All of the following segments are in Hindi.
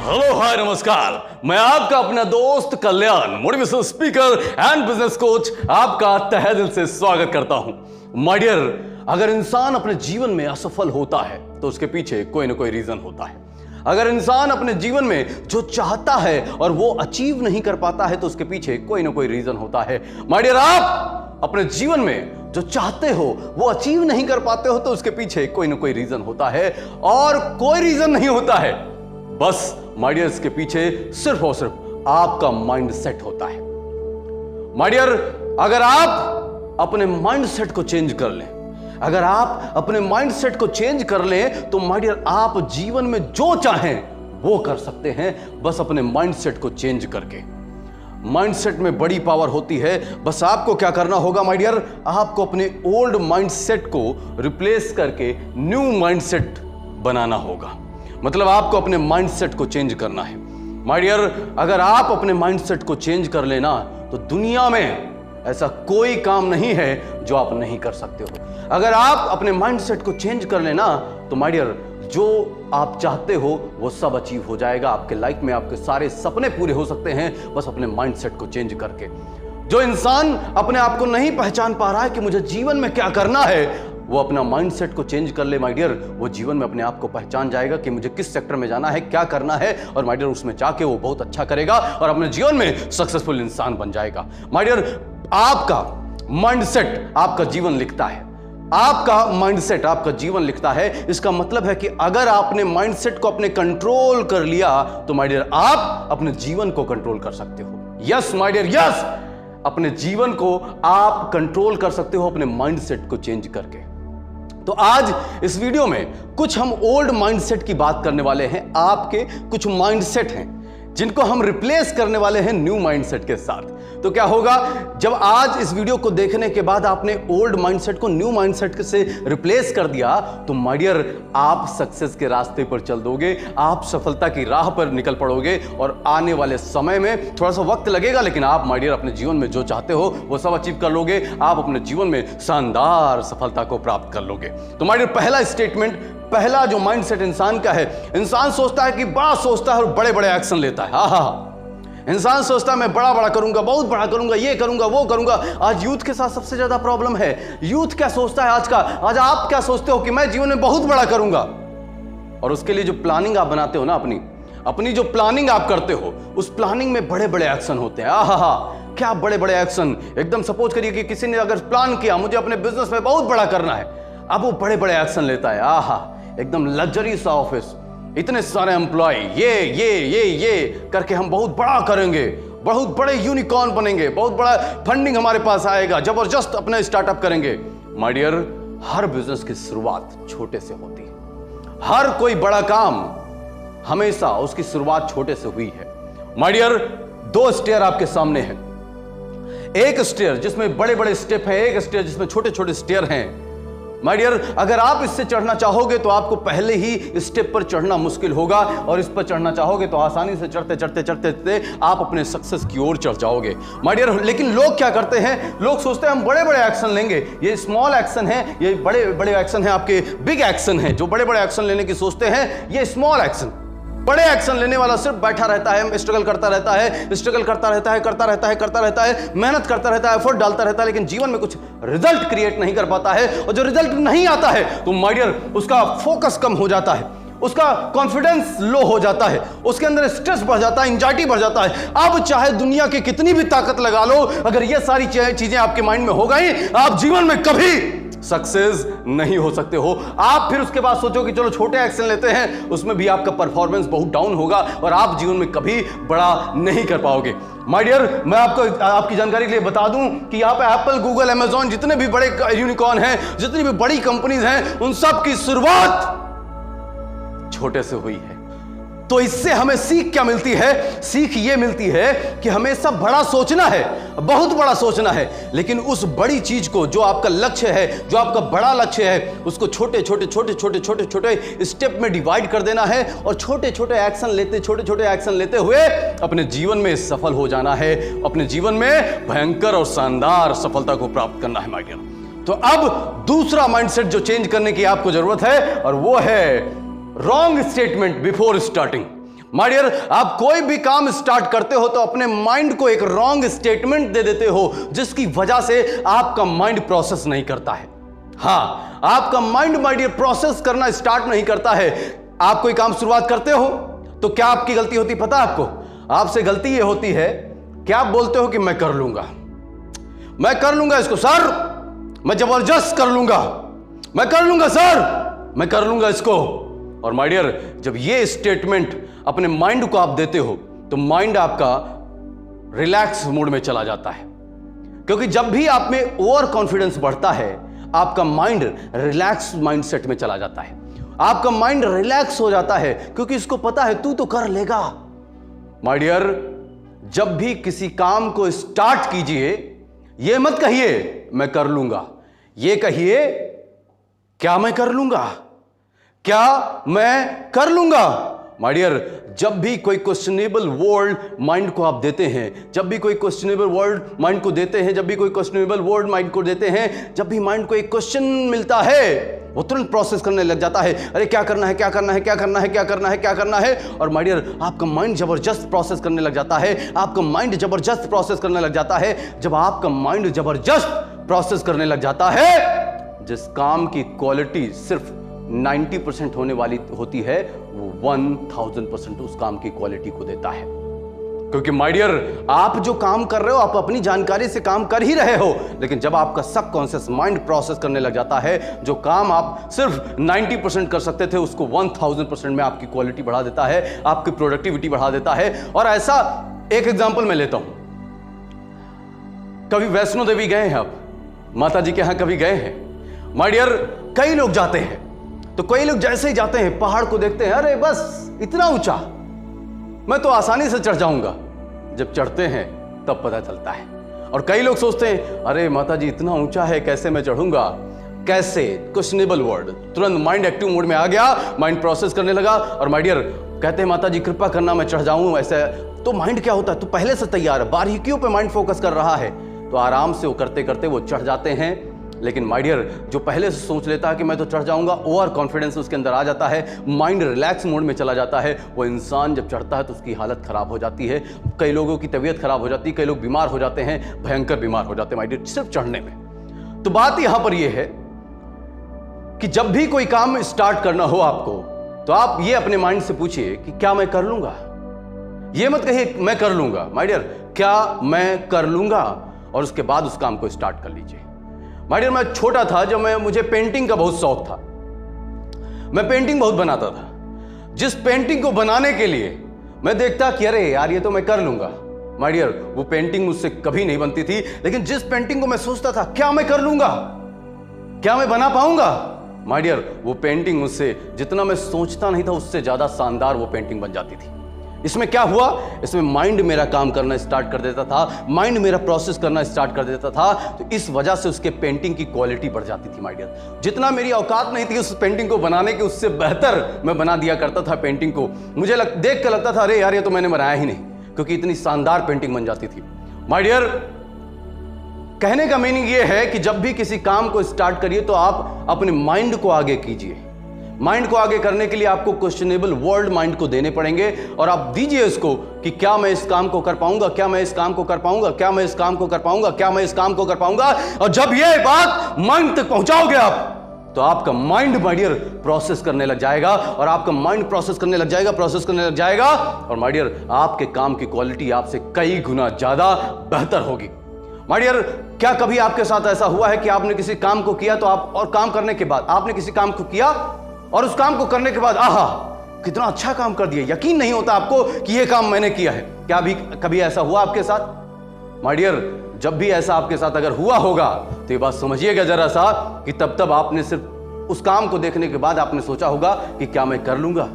हेलो हाय नमस्कार, मैं आपका अपना दोस्त Kalyan, motivational speaker and business coach, आपका तहे दिल से स्वागत करता हूं। माय डियर, अगर इंसान अपने जीवन में असफल होता है तो उसके पीछे कोई ना कोई रीजन होता है। अगर इंसान अपने जीवन में जो चाहता है और वो अचीव नहीं कर पाता है तो उसके पीछे कोई ना कोई रीजन होता है। माय डियर, आप अपने जीवन में जो चाहते हो वो अचीव नहीं कर पाते हो तो उसके पीछे कोई ना कोई रीजन होता है, और कोई रीजन नहीं होता है। बस माय डियर, इसके पीछे सिर्फ और सिर्फ आपका माइंड सेट होता है। माय डियर, अगर आप अपने माइंड सेट को चेंज कर लें, अगर आप अपने माइंड सेट को चेंज कर लें तो माय डियर, आप जीवन में जो चाहें वो कर सकते हैं, बस अपने माइंड सेट को चेंज करके। माइंड सेट में बड़ी पावर होती है। बस आपको क्या करना होगा माय डियर, आपको अपने ओल्ड माइंड सेट को रिप्लेस करके न्यू माइंड सेट बनाना होगा। मतलब आपको अपने माइंड सेट को चेंज करना है। माय डियर, अगर आप अपने माइंड सेट को चेंज कर लेना तो दुनिया में ऐसा कोई काम नहीं है जो आप नहीं कर सकते हो। अगर आप अपने माइंड सेट को चेंज कर लेना तो माय डियर, जो आप चाहते हो वो सब अचीव हो जाएगा। आपके लाइफ में आपके सारे सपने पूरे हो सकते हैं बस अपने माइंड सेट को चेंज करके। जो इंसान अपने आप को नहीं पहचान पा रहा है कि मुझे जीवन में क्या करना है, वो अपना माइंडसेट को चेंज कर ले माय डियर, वो जीवन में अपने आप को पहचान जाएगा कि मुझे किस सेक्टर में जाना है, क्या करना है, और माय डियर उसमें जाके वो बहुत अच्छा करेगा और अपने जीवन में सक्सेसफुल इंसान बन जाएगा। माय डियर, आपका माइंडसेट आपका जीवन लिखता है। आपका माइंडसेट आपका जीवन लिखता है। इसका मतलब है कि अगर आपने माइंडसेट को अपने कंट्रोल कर लिया तो माय डियर, आप अपने जीवन को कंट्रोल कर सकते हो। यस माय डियर, यस, अपने जीवन को आप कंट्रोल कर सकते हो अपने माइंडसेट को चेंज करके। तो आज इस वीडियो में कुछ हम ओल्ड माइंडसेट की बात करने वाले हैं। आपके कुछ माइंडसेट हैं जिनको हम रिप्लेस करने वाले हैं न्यू माइंडसेट के साथ। तो क्या होगा, जब आज इस वीडियो को देखने के बाद आपने ओल्ड माइंडसेट को न्यू माइंडसेट से रिप्लेस कर दिया तो माय डियर, आप सक्सेस के रास्ते पर चल दोगे, आप सफलता की राह पर निकल पड़ोगे, और आने वाले समय में थोड़ा सा वक्त लगेगा लेकिन आप माय डियर अपने जीवन में जो चाहते हो वो सब अचीव कर लोगे। आप अपने जीवन में शानदार सफलता को प्राप्त कर लोगे। तो माय डियर, पहला स्टेटमेंट, पहला जो माइंडसेट इंसान का है, इंसान सोचता है कि बड़ा सोचता है और बड़े बड़े एक्शन लेता है। हाँ, इंसान सोचता है मैं बड़ा बड़ा करूंगा, बहुत बड़ा करूंगा, ये करूंगा, वो करूंगा। आज यूथ के साथ सबसे ज्यादा प्रॉब्लम है। यूथ क्या सोचता है आज का, आज आप क्या सोचते हो कि मैं जीवन में बहुत बड़ा करूंगा, और उसके लिए जो प्लानिंग आप बनाते हो ना, अपनी जो प्लानिंग आप करते हो, उस प्लानिंग में बड़े बड़े एक्शन होते हैं। आहा, क्या बड़े बड़े एक्शन। एकदम सपोज करिए कि किसी ने अगर प्लान किया मुझे अपने बिजनेस में बहुत बड़ा करना है, अब वो बड़े बड़े एक्शन लेता है। आहा, एकदम लग्जरी सा ऑफिस, इतने सारे एम्प्लॉय, ये करके हम बहुत बड़ा करेंगे, बहुत बड़े यूनिकॉर्न बनेंगे, बहुत बड़ा फंडिंग हमारे पास आएगा, जबरदस्त अपने स्टार्टअप करेंगे। माय डियर, हर बिजनेस की शुरुआत छोटे से होती है। हर कोई बड़ा काम हमेशा उसकी शुरुआत छोटे से हुई है। माय डियर, दो स्टेयर आपके सामने हैं। एक स्टेयर जिसमें बड़े बड़े स्टेप है, एक स्टेयर जिसमें छोटे छोटे स्टेयर हैं। माय डियर, अगर आप इससे चढ़ना चाहोगे तो आपको पहले ही स्टेप पर चढ़ना मुश्किल होगा, और इस पर चढ़ना चाहोगे तो आसानी से चढ़ते चढ़ते चढ़ते चढ़ते आप अपने सक्सेस की ओर चढ़ जाओगे। माय डियर, लेकिन लोग क्या करते हैं, लोग सोचते हैं हम बड़े बड़े एक्शन लेंगे, ये स्मॉल एक्शन है, ये बड़े बड़े एक्शन है, आपके बिग एक्शन है। जो बड़े बड़े एक्शन लेने की सोचते हैं ये स्मॉल एक्शन। बड़े एक्शन लेने वाला सिर्फ बैठा रहता है, स्ट्रगल करता रहता है, स्ट्रगल करता रहता है, करता रहता है, मेहनत करता रहता है, एफर्ट डालता रहता है, लेकिन जीवन में कुछ रिजल्ट क्रिएट नहीं कर पाता है। और जो रिजल्ट नहीं आता है तो माय डियर, उसका फोकस कम हो जाता है, उसका कॉन्फिडेंस लो हो जाता है, उसके अंदर स्ट्रेस बढ़ जाता है, एंजाइटी बढ़ जाता है। अब चाहे दुनिया की कितनी भी ताकत लगा लो, अगर ये सारी चीजें आपके माइंड में हो गई, आप जीवन में कभी सक्सेस नहीं हो सकते हो। आप फिर उसके बाद सोचो कि चलो छोटे एक्शन लेते हैं, उसमें भी आपका परफॉर्मेंस बहुत डाउन होगा और आप जीवन में कभी बड़ा नहीं कर पाओगे। माय डियर, मैं आपको आपकी जानकारी के लिए बता दूं कि यहाँ पे एप्पल, गूगल, अमेजॉन, जितने भी बड़े यूनिकॉर्न हैं, जितनी भी बड़ी कंपनीज हैं, उन सब की शुरुआत छोटे से हुई है। तो इससे हमें सीख क्या मिलती है? सीख ये मिलती है कि हमेशा बड़ा सोचना है, बहुत बड़ा सोचना है, लेकिन उस बड़ी चीज को, जो आपका लक्ष्य है, जो आपका बड़ा लक्ष्य है, उसको छोटे छोटे छोटे छोटे छोटे छोटे स्टेप में डिवाइड कर देना है और छोटे छोटे एक्शन लेते हुए अपने जीवन में सफल हो जाना है, अपने जीवन में भयंकर और शानदार सफलता को प्राप्त करना है माय डियर। तो अब दूसरा माइंडसेट जो चेंज करने की आपको जरूरत है, और वो है wrong statement before starting. My dear, आप कोई भी काम स्टार्ट करते हो तो अपने माइंड को एक रॉन्ग स्टेटमेंट दे देते हो, जिसकी वजह से आपका माइंड प्रोसेस नहीं करता है। हां, आपका माइंड माय डियर प्रोसेस करना स्टार्ट नहीं करता है। आप कोई काम शुरुआत करते हो तो क्या आपकी गलती होती पता है आपको? आपसे गलती यह होती है कि आप बोलते हो कि मैं कर लूंगा, मैं कर लूंगा इसको सर, मैं जबरदस्त कर लूंगा, मैं कर लूंगा सर, मैं कर लूंगा इसको। और माय डियर, जब ये स्टेटमेंट अपने माइंड को आप देते हो तो माइंड आपका रिलैक्स मोड में चला जाता है, क्योंकि जब भी आप में ओवर कॉन्फिडेंस बढ़ता है आपका माइंड रिलैक्स माइंडसेट में चला जाता है, आपका माइंड रिलैक्स हो जाता है, क्योंकि इसको पता है तू तो कर लेगा। माय डियर, जब भी किसी काम को स्टार्ट कीजिए, यह मत कहिए मैं कर लूंगा, यह कहिए क्या मैं कर लूंगा, क्या मैं कर लूंगा। माय डियर, जब भी कोई क्वेश्चनेबल वर्ड माइंड को आप देते हैं, जब भी कोई क्वेश्चनेबल वर्ड माइंड को देते हैं, जब भी कोई क्वेश्चनेबल वर्ड माइंड को देते हैं, जब भी माइंड को एक क्वेश्चन मिलता है वो तुरंत प्रोसेस करने लग जाता है, अरे क्या करना है, क्या करना है, क्या करना है, क्या करना है, क्या करना है। और माय डियर, आपका माइंड जबरदस्त प्रोसेस करने लग जाता है, आपका माइंड जबरदस्त प्रोसेस करने लग जाता है। जब आपका माइंड जबरदस्त प्रोसेस करने लग जाता है, जिस काम की क्वालिटी सिर्फ 90% होने वाली होती है, वो 1000% उस काम की क्वालिटी को देता है। क्योंकि माय डियर, आप जो काम कर रहे हो आप अपनी जानकारी से काम कर ही रहे हो, लेकिन जब आपका सबकॉन्शियस माइंड प्रोसेस करने लग जाता है, जो काम आप सिर्फ 90% कर सकते थे उसको 1000% में आपकी क्वालिटी बढ़ा देता है, आपकी प्रोडक्टिविटी बढ़ा देता है। और ऐसा एक एग्जांपल मैं लेता हूं, कभी वैष्णो देवी गए हैं आप, माता जी के यहां कभी गए हैं? माय डियर, कई लोग जाते हैं तो कई लोग जैसे ही जाते हैं पहाड़ को देखते हैं, अरे बस इतना ऊंचा, मैं तो आसानी से चढ़ जाऊंगा। जब चढ़ते हैं तब पता चलता है। और कई लोग सोचते हैं, अरे माता जी इतना ऊंचा है, कैसे मैं चढ़ूंगा, कैसे? क्वेश्चनेबल वर्ड, तुरंत माइंड एक्टिव मोड में आ गया, माइंड प्रोसेस करने लगा। और माय डियर, कहते हैं माता जी कृपा करना मैं चढ़ जाऊं ऐसे, तो माइंड क्या होता है, तो पहले से तैयार है, बारीकियों पे माइंड फोकस कर रहा है, तो आराम से वो करते करते वो चढ़ जाते हैं। लेकिन माय डियर, जो पहले से सोच लेता है कि मैं तो चढ़ जाऊंगा, ओवर कॉन्फिडेंस उसके अंदर आ जाता है, माइंड रिलैक्स मोड में चला जाता है, वो इंसान जब चढ़ता है तो उसकी हालत खराब हो जाती है, कई लोगों की तबीयत खराब हो जाती है, कई लोग बीमार हो जाते हैं, भयंकर बीमार हो जाते हैं माय डियर, सिर्फ चढ़ने में। तो बात यहां पर यह है कि जब भी कोई काम स्टार्ट करना हो आपको, तो आप ये अपने माइंड से पूछिए कि क्या मैं कर लूंगा। ये मत कहिए मैं कर लूंगा, माय डियर, क्या मैं कर लूंगा, और उसके बाद उस काम को स्टार्ट कर लीजिए। माय डियर, मैं छोटा था जब मुझे पेंटिंग का बहुत शौक था, मैं पेंटिंग बहुत बनाता था। जिस पेंटिंग को बनाने के लिए मैं देखता कि अरे यार ये तो मैं कर लूंगा, माय डियर, वो पेंटिंग मुझसे कभी नहीं बनती थी। लेकिन जिस पेंटिंग को मैं सोचता था क्या मैं कर लूंगा, क्या मैं बना पाऊंगा, माय डियर, वो पेंटिंग मुझसे जितना मैं सोचता नहीं था उससे ज्यादा शानदार वो पेंटिंग बन जाती थी। इसमें क्या हुआ, इसमें माइंड मेरा काम करना स्टार्ट कर देता था, माइंड मेरा प्रोसेस करना स्टार्ट कर देता था, तो इस वजह से उसके पेंटिंग की क्वालिटी बढ़ जाती थी माय डियर। जितना मेरी औकात नहीं थी उस पेंटिंग को बनाने की, उससे बेहतर मैं बना दिया करता था पेंटिंग को। मुझे देख कर लगता था अरे यार ये तो मैंने बनाया ही नहीं, क्योंकि इतनी शानदार पेंटिंग बन जाती थी। माय डियर, कहने का मीनिंग ये है कि जब भी किसी काम को स्टार्ट करिए तो आप अपने माइंड को आगे कीजिए। माइंड को आगे करने के लिए आपको क्वेश्चनेबल वर्ड माइंड को देने पड़ेंगे, और आप दीजिए इसको कि क्या मैं इस काम को कर पाऊंगा, क्या मैं इस काम को कर पाऊंगा, क्या मैं इस काम को कर पाऊंगा, क्या मैं इस काम को कर पाऊंगा। और जब ये बात माइंड तक पहुंचाओगे आप, तो आपका माइंड माय डियर प्रोसेस करने लग जाएगा, और आपका माइंड प्रोसेस करने लग जाएगा, प्रोसेस करने लग जाएगा, और माय डियर आपके काम की क्वालिटी आपसे कई गुना ज्यादा बेहतर होगी। माय डियर, क्या कभी आपके साथ ऐसा हुआ है कि आपने किसी काम को किया तो आप, और काम करने के बाद आपने किसी काम को किया और उस काम को करने के बाद आहा कितना अच्छा काम कर दिया, यकीन नहीं होता आपको कि यह काम मैंने किया है। क्या भी कभी ऐसा हुआ आपके साथ? माय डियर, जब भी ऐसा आपके साथ अगर हुआ होगा तो ये बात समझिएगा जरा सा कि तब आपने सिर्फ उस काम को देखने के बाद आपने सोचा होगा कि क्या मैं कर लूंगा,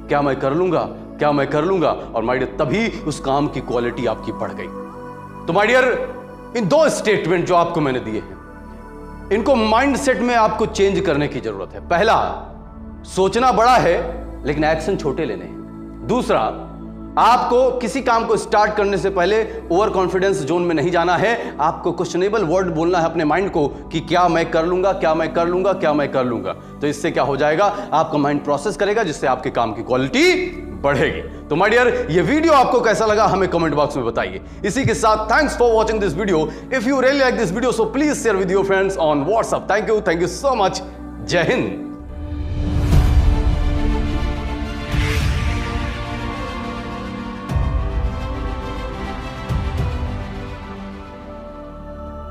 क्या मैं कर लूंगा, क्या मैं कर लूंगा, और माय डियर तभी उस काम की क्वालिटी आपकी बढ़ गई। तो माय डियर, इन दो स्टेटमेंट जो आपको मैंने दिए हैं, इनको माइंडसेट में आपको चेंज करने की जरूरत है। पहला, सोचना बड़ा है लेकिन एक्शन छोटे लेने हैं। दूसरा, आपको किसी काम को स्टार्ट करने से पहले ओवर कॉन्फिडेंस जोन में नहीं जाना है। आपको क्वेश्चनेबल वर्ड बोलना है अपने माइंड को कि क्या मैं कर लूंगा, क्या मैं कर लूंगा, क्या मैं कर लूंगा। तो इससे क्या हो जाएगा, आपका माइंड प्रोसेस करेगा, जिससे आपके काम की क्वालिटी बढ़ेगी। तो माय डियर, ये वीडियो आपको कैसा लगा हमें कमेंट बॉक्स में बताइए। इसी के साथ thanks for watching this video. If you really like this video so please share with your friends on WhatsApp. Thank you so much. जय हिंद।